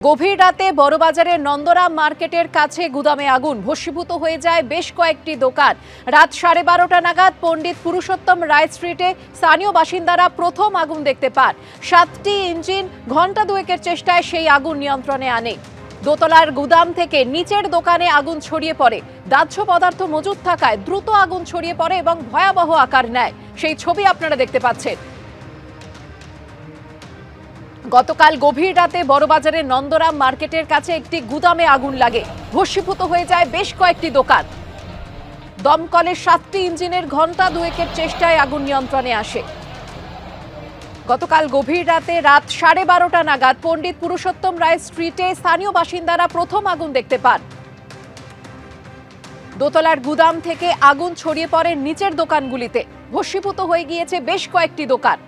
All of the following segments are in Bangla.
গভীর রাতে বড়বাজারের নন্দরাম মার্কেটের কাছে গুদামে আগুন, ভস্মীভূত হয়ে যায় বেশ কয়েকটি দোকান। রাত 12:30টা নাগাদ পণ্ডিত পুরুষোত্তম রায় স্ট্রিটে স্থানীয় বাসিন্দারা প্রথম আগুন দেখতে পান। 7টি ইঞ্জিন ঘণ্টা দুয়েকের চেষ্টায় সেই আগুন নিয়ন্ত্রণে আনে। দোতলার গুদাম থেকে নিচের দোকানে আগুন ছড়িয়ে পড়ে। দাহ্য পদার্থ মজুদ থাকায় দ্রুত আগুন ছড়িয়ে পড়ে এবং ভয়াবহ আকার নেয়। সেই ছবি আপনারা দেখতে পাচ্ছেন। গতকাল গভীর রাতে বড়বাজারের নন্দরাম মার্কেটের কাছে একটি গুদামে আগুন লাগে, ভস্মীভূত হয়ে যায় বেশ কয়েকটি দোকান। দমকলের 7টি ইঞ্জিনের ঘণ্টা দুয়েকের চেষ্টায় আগুন নিয়ন্ত্রণে আসে। গতকাল গভীর রাতে রাত 12:30টা নাগাদ পণ্ডিত পুরুষোত্তম রায় স্ট্রিটে স্থানীয় বাসিন্দারা প্রথম আগুন দেখতে পান। দোতলার গুদাম থেকে আগুন ছড়িয়ে পড়ে নিচের দোকানগুলিতে, ভস্মীভূত হয়ে গিয়েছে বেশ কয়েকটি দোকান।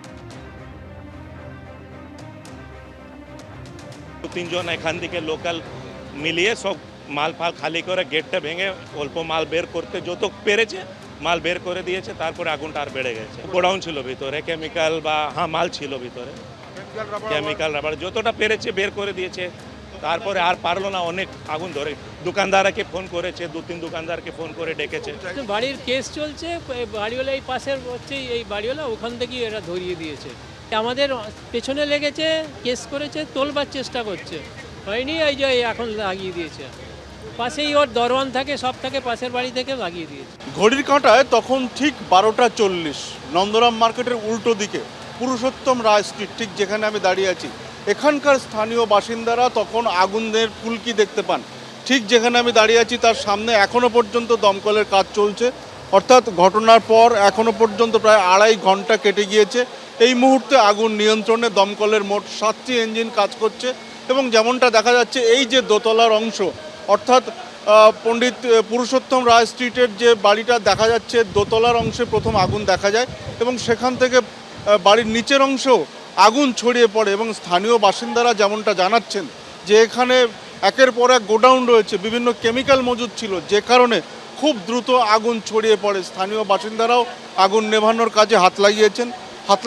তিনজন এখান থেকে লোকাল মিলিয়ে সব মাল ফাল খালি করে গেটটা ভেঙে অল্প মাল বের করতে যত পেরেছে মাল বের করে দিয়েছে। তারপরে আগুনটা আর বেড়ে গেছে। গোডাউন ছিল ভিতরে, কেমিক্যাল বা মাল ছিল ভিতরে, কেমিক্যাল রাবার যতটা পেরেছে বের করে দিয়েছে। তারপরে আর পারলো না, অনেক আগুন ধরে। দোকানদারকে ফোন করেছে, 2-3 দোকানদারকে ফোন করে ডেকেছে। বাড়ির কেস চলছে, বাড়িওয়ালা এই পাশের হচ্ছে এই বাড়িওয়ালা ওখান থেকেই এরা ধরিয়ে দিয়েছে। আমাদের পেছনে লেগেছে, কেস করেছে, তোলবার চেষ্টা করছে, হয়নি। এই যে এখন লাগিয়ে দিয়েছে, পাশেই ওর দরওয়ান থাকে, সব থাকে, পাশের বাড়ি থেকে লাগিয়ে দিয়েছে। ঘড়ির কাঁটায় তখন ঠিক 12:40, নন্দরাম মার্কেটের উল্টো দিকে পুরুষোত্তম রায় স্ট্রিট, ঠিক যেখানে আমি দাঁড়িয়ে আছি। এখানকার স্থানীয় বাসিন্দারা তখন আগুনের ফুলকি দেখতে পান। ঠিক যেখানে আমি দাঁড়িয়ে আছি তার সামনে এখনও পর্যন্ত দমকলের কাজ চলছে, অর্থাৎ ঘটনার পর এখনও পর্যন্ত প্রায় 2.5 ঘন্টা কেটে গিয়েছে। এই মুহূর্তে আগুন নিয়ন্ত্রণে দমকলের মোট 7টি ইঞ্জিন কাজ করছে। এবং যেমনটা দেখা যাচ্ছে, এই যে দোতলার অংশ, অর্থাৎ পণ্ডিত পুরুষোত্তম রায় স্ট্রিটের যে বাড়িটা দেখা যাচ্ছে, দোতলার অংশে প্রথম আগুন দেখা যায় এবং সেখান থেকে বাড়ির নিচের অংশেও আগুন ছড়িয়ে পড়ে। এবং স্থানীয় বাসিন্দারা যেমনটা জানাচ্ছেন যে এখানে একের পর এক গোডাউন রয়েছে, বিভিন্ন কেমিক্যাল মজুদ ছিল, যে কারণে খুব দ্রুত আগুন ছড়িয়ে পড়ে। স্থানীয় বাসিন্দারাও আগুন নেভানোর কাজে হাত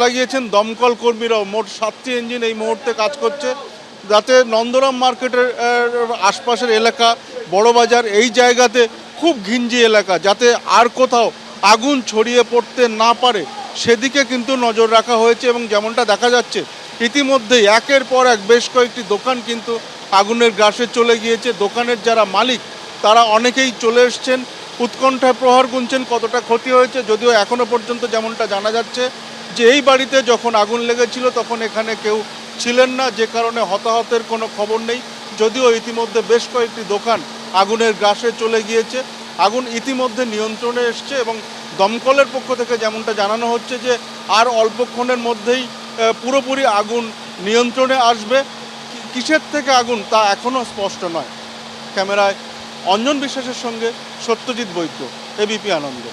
লাগিয়েছেন। দমকল কর্মীরাও মোট 7টি ইঞ্জিন এই মুহূর্তে কাজ করছে, যাতে নন্দরাম মার্কেটের আশপাশের এলাকা, বড়বাজার, এই জায়গাতে খুব ঘিঞ্জি এলাকা, যাতে আর কোথাও আগুন ছড়িয়ে পড়তে না পারে সেদিকে কিন্তু নজর রাখা হয়েছে। এবং যেমনটা দেখা যাচ্ছে, ইতিমধ্যেই একের পর এক বেশ কয়েকটি দোকান কিন্তু আগুনের গ্রাসে চলে গিয়েছে। দোকানের যারা মালিক তারা অনেকেই চলে এসছেন, উৎকণ্ঠায় প্রহর গুনছেন কতটা ক্ষতি হয়েছে। যদিও এখনও পর্যন্ত যেমনটা জানা যাচ্ছে যে এই বাড়িতে যখন আগুন লেগেছিল তখন এখানে কেউ ছিলেন না, যে কারণে হতাহতের কোনো খবর নেই। যদিও ইতিমধ্যে বেশ কয়েকটি দোকান আগুনের গ্রাসে চলে গিয়েছে। আগুন ইতিমধ্যে নিয়ন্ত্রণে এসছে এবং দমকলের পক্ষ থেকে যেমনটা জানানো হচ্ছে যে আর অল্পক্ষণের মধ্যেই পুরোপুরি আগুন নিয়ন্ত্রণে আসবে। কিসের থেকে আগুন তা এখনও স্পষ্ট নয়। ক্যামেরায় অঞ্জন বিশ্বাসের সঙ্গে সত্যজিৎ বৈদ্য, এবিপি আনন্দ।